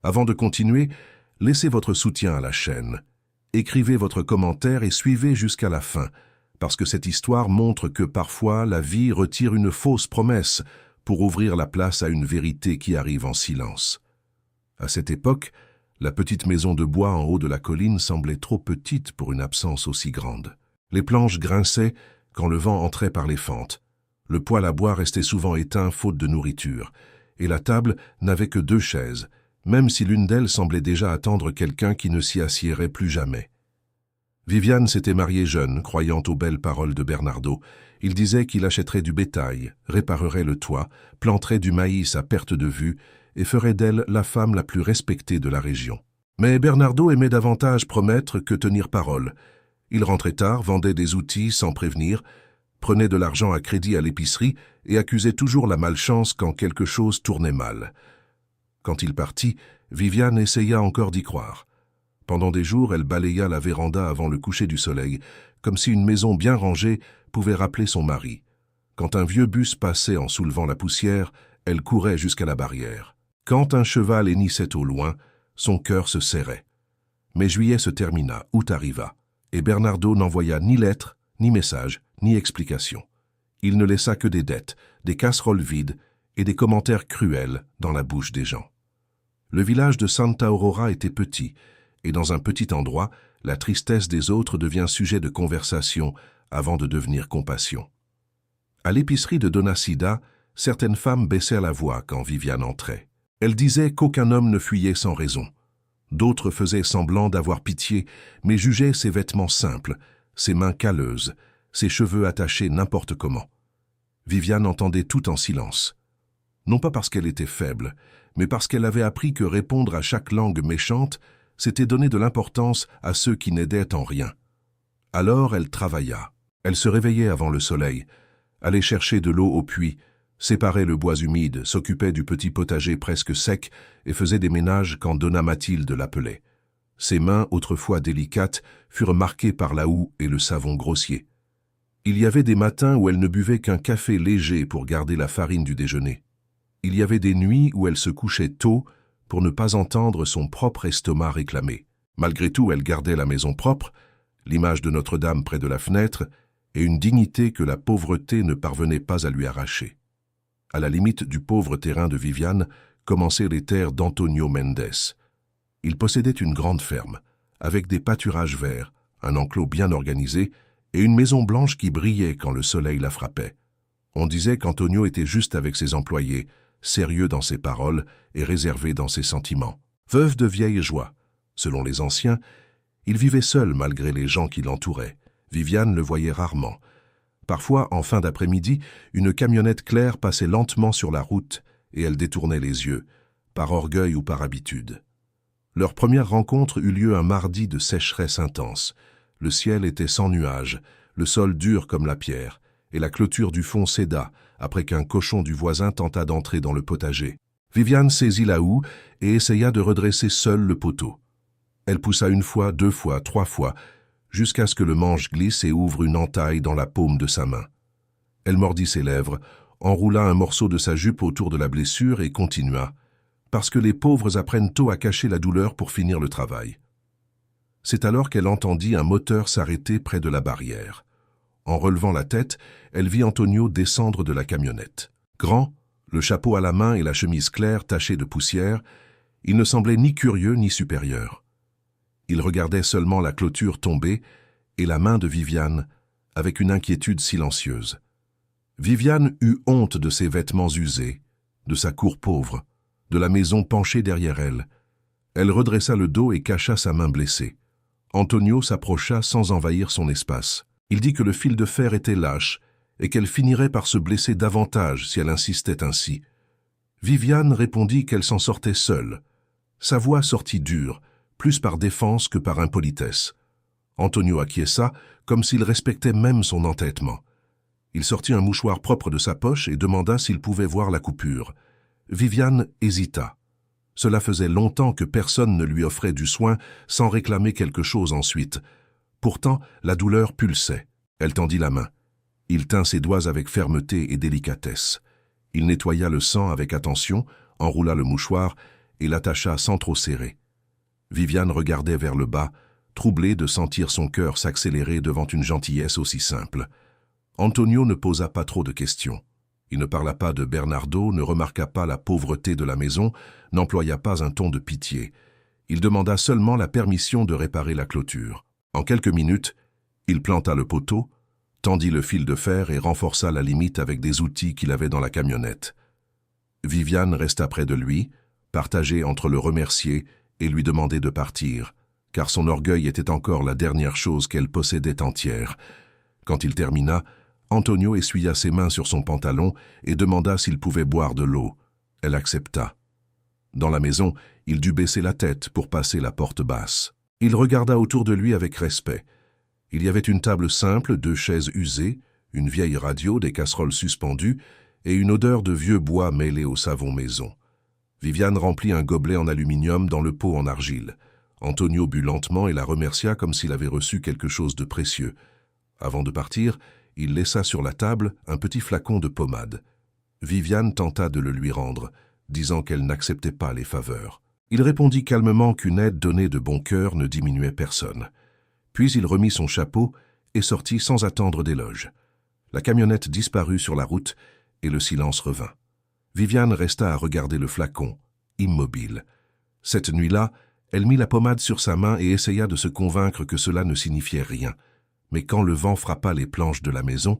Avant de continuer, laissez votre soutien à la chaîne. Écrivez votre commentaire et suivez jusqu'à la fin, parce que cette histoire montre que parfois la vie retire une fausse promesse pour ouvrir la place à une vérité qui arrive en silence. À cette époque, la petite maison de bois en haut de la colline semblait trop petite pour une absence aussi grande. Les planches grinçaient quand le vent entrait par les fentes. Le poêle à bois restait souvent éteint faute de nourriture, et la table n'avait que 2 chaises, même si l'une d'elles semblait déjà attendre quelqu'un qui ne s'y assiérait plus jamais. Viviane s'était mariée jeune, croyant aux belles paroles de Bernardo. Il disait qu'il achèterait du bétail, réparerait le toit, planterait du maïs à perte de vue et ferait d'elle la femme la plus respectée de la région. Mais Bernardo aimait davantage promettre que tenir parole. Il rentrait tard, vendait des outils sans prévenir, prenait de l'argent à crédit à l'épicerie et accusait toujours la malchance quand quelque chose tournait mal. Quand il partit, Viviane essaya encore d'y croire. Pendant des jours, elle balaya la véranda avant le coucher du soleil, comme si une maison bien rangée pouvait rappeler son mari. Quand un vieux bus passait en soulevant la poussière, elle courait jusqu'à la barrière. Quand un cheval hennissait au loin, son cœur se serrait. Mais juillet se termina, août arriva, et Bernardo n'envoya ni lettre, ni message, ni explication. Il ne laissa que des dettes, des casseroles vides et des commentaires cruels dans la bouche des gens. Le village de Santa Aurora était petit, et dans un petit endroit, la tristesse des autres devient sujet de conversation avant de devenir compassion. À l'épicerie de Dona Sida, certaines femmes baissèrent la voix quand Viviane entrait. Elles disaient qu'aucun homme ne fuyait sans raison. D'autres faisaient semblant d'avoir pitié, mais jugeaient ses vêtements simples, ses mains calleuses, ses cheveux attachés n'importe comment. Viviane entendait tout en silence. Non pas parce qu'elle était faible, mais parce qu'elle avait appris que répondre à chaque langue méchante, c'était donner de l'importance à ceux qui n'aidaient en rien. Alors elle travailla. Elle se réveillait avant le soleil, allait chercher de l'eau au puits, séparait le bois humide, s'occupait du petit potager presque sec et faisait des ménages quand Donna Mathilde l'appelait. Ses mains, autrefois délicates, furent marquées par la houe et le savon grossier. Il y avait des matins où elle ne buvait qu'un café léger pour garder la farine du déjeuner. Il y avait des nuits où elle se couchait tôt pour ne pas entendre son propre estomac réclamer. Malgré tout, elle gardait la maison propre, l'image de Notre-Dame près de la fenêtre, et une dignité que la pauvreté ne parvenait pas à lui arracher. À la limite du pauvre terrain de Viviane commençaient les terres d'Antonio Mendes. Il possédait une grande ferme, avec des pâturages verts, un enclos bien organisé et une maison blanche qui brillait quand le soleil la frappait. On disait qu'Antonio était juste avec ses employés, sérieux dans ses paroles et réservé dans ses sentiments. Veuve de vieille joie, selon les anciens, il vivait seul malgré les gens qui l'entouraient. Viviane le voyait rarement. Parfois, en fin d'après-midi, une camionnette claire passait lentement sur la route et elle détournait les yeux, par orgueil ou par habitude. Leur première rencontre eut lieu un mardi de sécheresse intense. Le ciel était sans nuages, le sol dur comme la pierre, et la clôture du fond céda après qu'un cochon du voisin tenta d'entrer dans le potager. Viviane saisit la houe et essaya de redresser seule le poteau. Elle poussa 1 fois, 2 fois, 3 fois, jusqu'à ce que le manche glisse et ouvre une entaille dans la paume de sa main. Elle mordit ses lèvres, enroula un morceau de sa jupe autour de la blessure et continua, parce que les pauvres apprennent tôt à cacher la douleur pour finir le travail. C'est alors qu'elle entendit un moteur s'arrêter près de la barrière. En relevant la tête, elle vit Antonio descendre de la camionnette. Grand, le chapeau à la main et la chemise claire tachée de poussière, il ne semblait ni curieux ni supérieur. Il regardait seulement la clôture tomber et la main de Viviane avec une inquiétude silencieuse. Viviane eut honte de ses vêtements usés, de sa cour pauvre, de la maison penchée derrière elle. Elle redressa le dos et cacha sa main blessée. Antonio s'approcha sans envahir son espace. Il dit que le fil de fer était lâche et qu'elle finirait par se blesser davantage si elle insistait ainsi. Viviane répondit qu'elle s'en sortait seule. Sa voix sortit dure, plus par défense que par impolitesse. Antonio acquiesça, comme s'il respectait même son entêtement. Il sortit un mouchoir propre de sa poche et demanda s'il pouvait voir la coupure. Viviane hésita. Cela faisait longtemps que personne ne lui offrait du soin sans réclamer quelque chose ensuite. Pourtant, la douleur pulsait. Elle tendit la main. Il tint ses doigts avec fermeté et délicatesse. Il nettoya le sang avec attention, enroula le mouchoir et l'attacha sans trop serrer. Viviane regardait vers le bas, troublée de sentir son cœur s'accélérer devant une gentillesse aussi simple. Antonio ne posa pas trop de questions. Il ne parla pas de Bernardo, ne remarqua pas la pauvreté de la maison, n'employa pas un ton de pitié. Il demanda seulement la permission de réparer la clôture. En quelques minutes, il planta le poteau, tendit le fil de fer et renforça la limite avec des outils qu'il avait dans la camionnette. Viviane resta près de lui, partagée entre le remercier et lui demander de partir, car son orgueil était encore la dernière chose qu'elle possédait entière. Quand il termina, Antonio essuya ses mains sur son pantalon et demanda s'il pouvait boire de l'eau. Elle accepta. Dans la maison, il dut baisser la tête pour passer la porte basse. Il regarda autour de lui avec respect. Il y avait une table simple, 2 chaises usées, une vieille radio, des casseroles suspendues et une odeur de vieux bois mêlé au savon maison. Viviane remplit un gobelet en aluminium dans le pot en argile. Antonio but lentement et la remercia comme s'il avait reçu quelque chose de précieux. Avant de partir, il laissa sur la table un petit flacon de pommade. Viviane tenta de le lui rendre, disant qu'elle n'acceptait pas les faveurs. Il répondit calmement qu'une aide donnée de bon cœur ne diminuait personne. Puis il remit son chapeau et sortit sans attendre d'éloge. La camionnette disparut sur la route et le silence revint. Viviane resta à regarder le flacon, immobile. Cette nuit-là, elle mit la pommade sur sa main et essaya de se convaincre que cela ne signifiait rien. Mais quand le vent frappa les planches de la maison,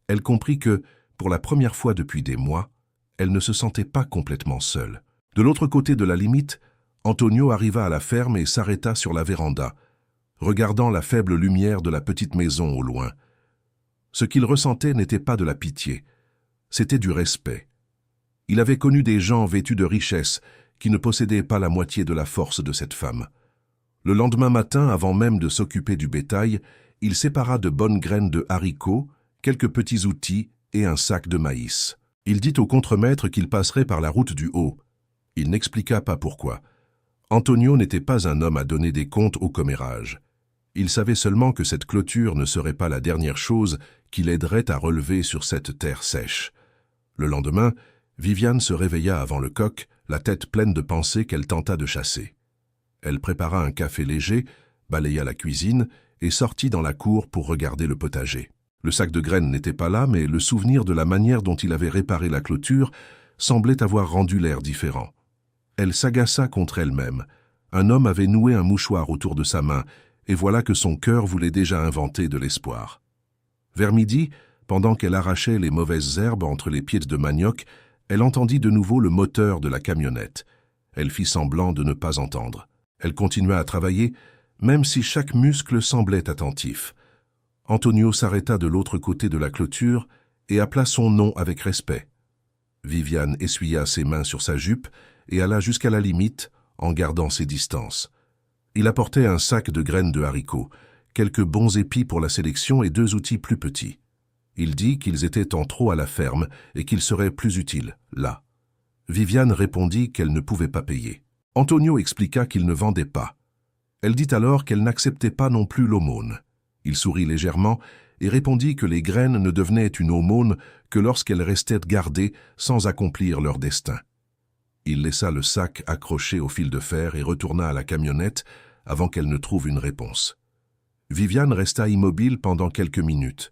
elle comprit que, pour la première fois depuis des mois, elle ne se sentait pas complètement seule. De l'autre côté de la limite, Antonio arriva à la ferme et s'arrêta sur la véranda, regardant la faible lumière de la petite maison au loin. Ce qu'il ressentait n'était pas de la pitié, c'était du respect. Il avait connu des gens vêtus de richesse qui ne possédaient pas la moitié de la force de cette femme. Le lendemain matin, avant même de s'occuper du bétail, il sépara de bonnes graines de haricots, quelques petits outils et un sac de maïs. Il dit au contremaître qu'il passerait par la route du Haut. Il n'expliqua pas pourquoi. Antonio n'était pas un homme à donner des comptes au commérage. Il savait seulement que cette clôture ne serait pas la dernière chose qui l'aiderait à relever sur cette terre sèche. Le lendemain, Viviane se réveilla avant le coq, la tête pleine de pensées qu'elle tenta de chasser. Elle prépara un café léger, balaya la cuisine et sortit dans la cour pour regarder le potager. Le sac de graines n'était pas là, mais le souvenir de la manière dont il avait réparé la clôture semblait avoir rendu l'air différent. Elle s'agaça contre elle-même. Un homme avait noué un mouchoir autour de sa main, et voilà que son cœur voulait déjà inventer de l'espoir. Vers midi, pendant qu'elle arrachait les mauvaises herbes entre les pieds de manioc, elle entendit de nouveau le moteur de la camionnette. Elle fit semblant de ne pas entendre. Elle continua à travailler, même si chaque muscle semblait attentif. Antonio s'arrêta de l'autre côté de la clôture et appela son nom avec respect. Viviane essuya ses mains sur sa jupe et alla jusqu'à la limite en gardant ses distances. Il apportait un sac de graines de haricots, quelques bons épis pour la sélection et 2 outils plus petits. Il dit qu'ils étaient en trop à la ferme et qu'ils seraient plus utiles, là. Viviane répondit qu'elle ne pouvait pas payer. Antonio expliqua qu'il ne vendait pas. Elle dit alors qu'elle n'acceptait pas non plus l'aumône. Il sourit légèrement et répondit que les graines ne devenaient une aumône que lorsqu'elles restaient gardées sans accomplir leur destin. Il laissa le sac accroché au fil de fer et retourna à la camionnette avant qu'elle ne trouve une réponse. Viviane resta immobile pendant quelques minutes.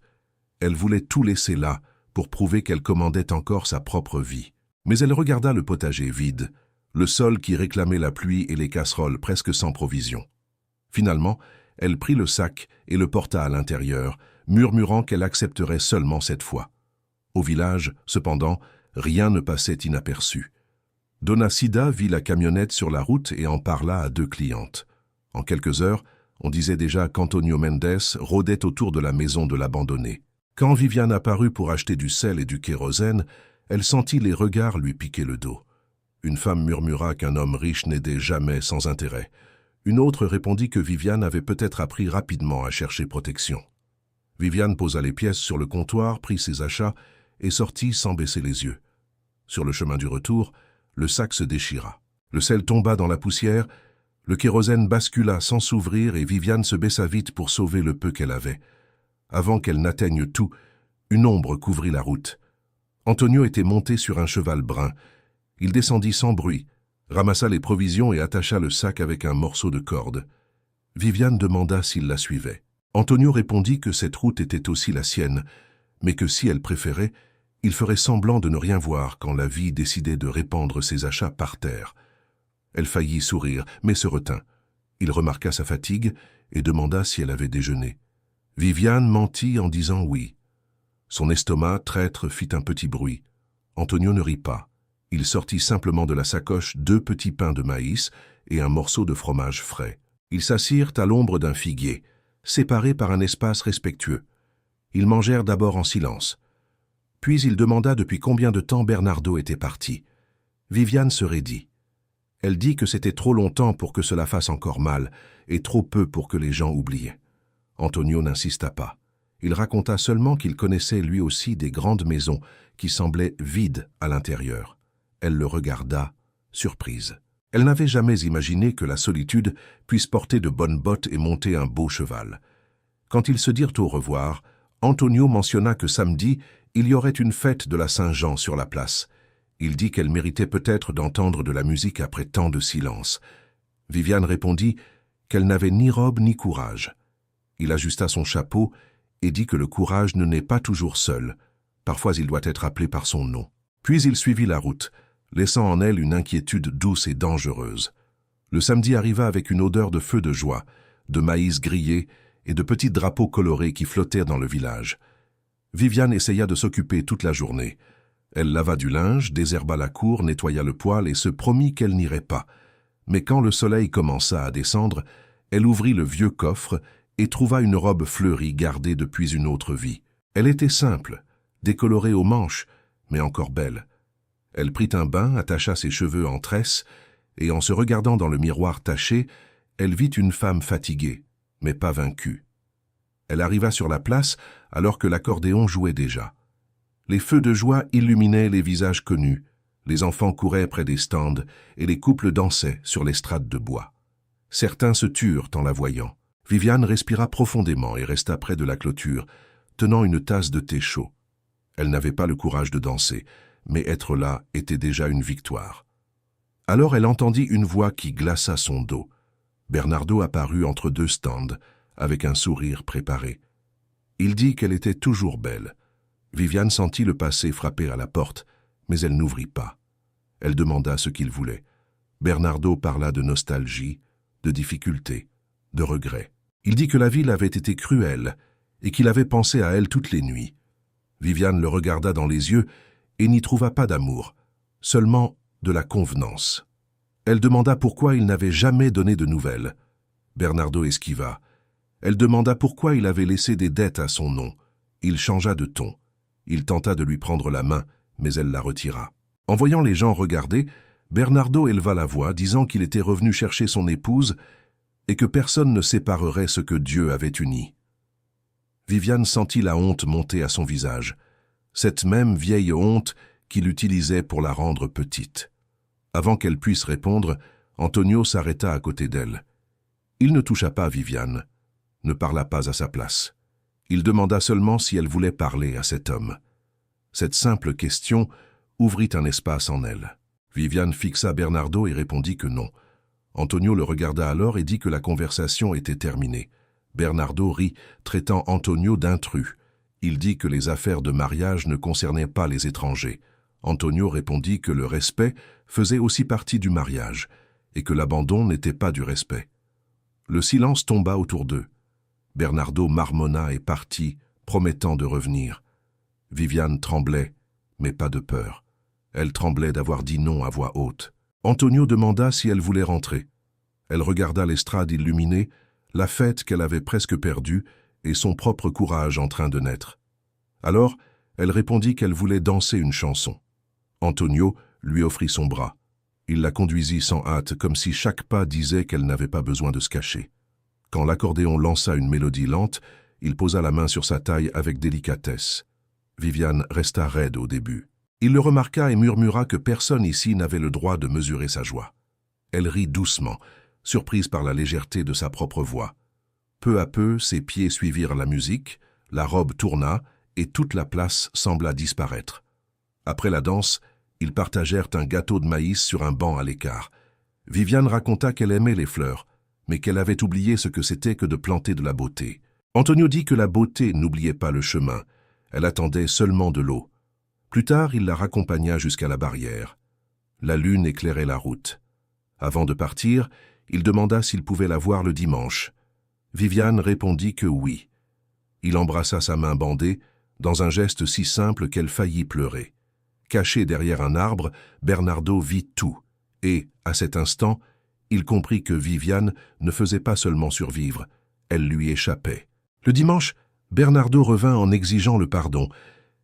Elle voulait tout laisser là pour prouver qu'elle commandait encore sa propre vie. Mais elle regarda le potager vide, le sol qui réclamait la pluie et les casseroles presque sans provision. Finalement, elle prit le sac et le porta à l'intérieur, murmurant qu'elle accepterait seulement cette fois. Au village, cependant, rien ne passait inaperçu. Dona Cida vit la camionnette sur la route et en parla à 2 clientes. En quelques heures, on disait déjà qu'Antonio Mendes rôdait autour de la maison de l'abandonné. Quand Viviane apparut pour acheter du sel et du kérosène, elle sentit les regards lui piquer le dos. Une femme murmura qu'un homme riche n'aidait jamais sans intérêt. Une autre répondit que Viviane avait peut-être appris rapidement à chercher protection. Viviane posa les pièces sur le comptoir, prit ses achats et sortit sans baisser les yeux. Sur le chemin du retour, le sac se déchira. Le sel tomba dans la poussière, le kérosène bascula sans s'ouvrir et Viviane se baissa vite pour sauver le peu qu'elle avait. Avant qu'elle n'atteigne tout, une ombre couvrit la route. Antonio était monté sur un cheval brun. Il descendit sans bruit, ramassa les provisions et attacha le sac avec un morceau de corde. Viviane demanda s'il la suivait. Antonio répondit que cette route était aussi la sienne, mais que si elle préférait, il ferait semblant de ne rien voir quand la vie décidait de répandre ses achats par terre. Elle faillit sourire, mais se retint. Il remarqua sa fatigue et demanda si elle avait déjeuné. Viviane mentit en disant oui. Son estomac, traître, fit un petit bruit. Antonio ne rit pas. Il sortit simplement de la sacoche 2 petits pains de maïs et un morceau de fromage frais. Ils s'assirent à l'ombre d'un figuier, séparés par un espace respectueux. Ils mangèrent d'abord en silence. Puis il demanda depuis combien de temps Bernardo était parti. Viviane se raidit. Elle dit que c'était trop longtemps pour que cela fasse encore mal, et trop peu pour que les gens oublient. Antonio n'insista pas. Il raconta seulement qu'il connaissait lui aussi des grandes maisons qui semblaient vides à l'intérieur. Elle le regarda, surprise. Elle n'avait jamais imaginé que la solitude puisse porter de bonnes bottes et monter un beau cheval. Quand ils se dirent au revoir, Antonio mentionna que samedi, il y aurait une fête de la Saint-Jean sur la place. Il dit qu'elle méritait peut-être d'entendre de la musique après tant de silence. Viviane répondit qu'elle n'avait ni robe ni courage. Il ajusta son chapeau et dit que le courage ne naît pas toujours seul. Parfois il doit être appelé par son nom. Puis il suivit la route, laissant en elle une inquiétude douce et dangereuse. Le samedi arriva avec une odeur de feu de joie, de maïs grillé et de petits drapeaux colorés qui flottèrent dans le village. Viviane essaya de s'occuper toute la journée. Elle lava du linge, désherba la cour, nettoya le poêle et se promit qu'elle n'irait pas. Mais quand le soleil commença à descendre, elle ouvrit le vieux coffre et trouva une robe fleurie gardée depuis une autre vie. Elle était simple, décolorée aux manches, mais encore belle. Elle prit un bain, attacha ses cheveux en tresse, et en se regardant dans le miroir taché, elle vit une femme fatiguée, mais pas vaincue. Elle arriva sur la place alors que l'accordéon jouait déjà. Les feux de joie illuminaient les visages connus, les enfants couraient près des stands et les couples dansaient sur l'estrade de bois. Certains se turent en la voyant. Viviane respira profondément et resta près de la clôture, tenant une tasse de thé chaud. Elle n'avait pas le courage de danser, mais être là était déjà une victoire. Alors elle entendit une voix qui glaça son dos. Bernardo apparut entre 2 stands, avec un sourire préparé. Il dit qu'elle était toujours belle. Viviane sentit le passé frapper à la porte, mais elle n'ouvrit pas. Elle demanda ce qu'il voulait. Bernardo parla de nostalgie, de difficulté, de regret. Il dit que la ville avait été cruelle et qu'il avait pensé à elle toutes les nuits. Viviane le regarda dans les yeux et n'y trouva pas d'amour, seulement de la convenance. Elle demanda pourquoi il n'avait jamais donné de nouvelles. Bernardo esquiva. Elle demanda pourquoi il avait laissé des dettes à son nom. Il changea de ton. Il tenta de lui prendre la main, mais elle la retira. En voyant les gens regarder, Bernardo éleva la voix, disant qu'il était revenu chercher son épouse et que personne ne séparerait ce que Dieu avait uni. Viviane sentit la honte monter à son visage, cette même vieille honte qu'il utilisait pour la rendre petite. Avant qu'elle puisse répondre, Antonio s'arrêta à côté d'elle. Il ne toucha pas Viviane, ne parla pas à sa place. Il demanda seulement si elle voulait parler à cet homme. Cette simple question ouvrit un espace en elle. Viviane fixa Bernardo et répondit que non. Antonio le regarda alors et dit que la conversation était terminée. Bernardo rit, traitant Antonio d'intrus. Il dit que les affaires de mariage ne concernaient pas les étrangers. Antonio répondit que le respect faisait aussi partie du mariage et que l'abandon n'était pas du respect. Le silence tomba autour d'eux. Bernardo marmonna et partit, promettant de revenir. Viviane tremblait, mais pas de peur. Elle tremblait d'avoir dit non à voix haute. Antonio demanda si elle voulait rentrer. Elle regarda l'estrade illuminée, la fête qu'elle avait presque perdue et son propre courage en train de naître. Alors, elle répondit qu'elle voulait danser une chanson. Antonio lui offrit son bras. Il la conduisit sans hâte, comme si chaque pas disait qu'elle n'avait pas besoin de se cacher. Quand l'accordéon lança une mélodie lente, il posa la main sur sa taille avec délicatesse. Viviane resta raide au début. Il le remarqua et murmura que personne ici n'avait le droit de mesurer sa joie. Elle rit doucement, surprise par la légèreté de sa propre voix. Peu à peu, ses pieds suivirent la musique, la robe tourna et toute la place sembla disparaître. Après la danse, Ils partagèrent un gâteau de maïs sur un banc à l'écart. Viviane raconta qu'elle aimait les fleurs, mais qu'elle avait oublié ce que c'était que de planter de la beauté. Antonio dit que la beauté n'oubliait pas le chemin, elle attendait seulement de l'eau. Plus tard, il la raccompagna jusqu'à la barrière. La lune éclairait la route. Avant de partir, il demanda s'il pouvait la voir le dimanche. Viviane répondit que oui. Il embrassa sa main bandée, dans un geste si simple qu'elle faillit pleurer. Caché derrière un arbre, Bernardo vit tout, et, à cet instant, il comprit que Viviane ne faisait pas seulement survivre, elle lui échappait. Le dimanche, Bernardo revint en exigeant le pardon,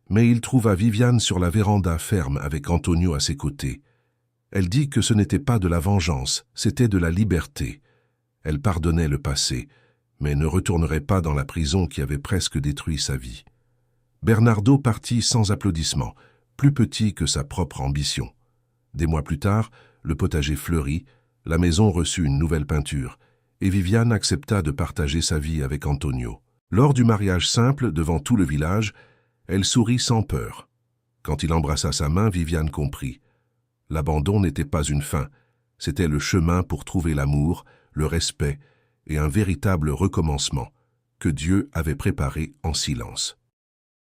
mais il trouva Viviane sur la véranda ferme avec Antonio à ses côtés. Elle dit que ce n'était pas de la vengeance, c'était de la liberté. Elle pardonnait le passé, mais ne retournerait pas dans la prison qui avait presque détruit sa vie. Bernardo partit sans applaudissements, plus petit que sa propre ambition. Des mois plus tard, le potager fleurit, la maison reçut une nouvelle peinture, et Viviane accepta de partager sa vie avec Antonio. Lors du mariage simple, devant tout le village, elle sourit sans peur. Quand il embrassa sa main, Viviane comprit. L'abandon n'était pas une fin, c'était le chemin pour trouver l'amour, le respect et un véritable recommencement que Dieu avait préparé en silence.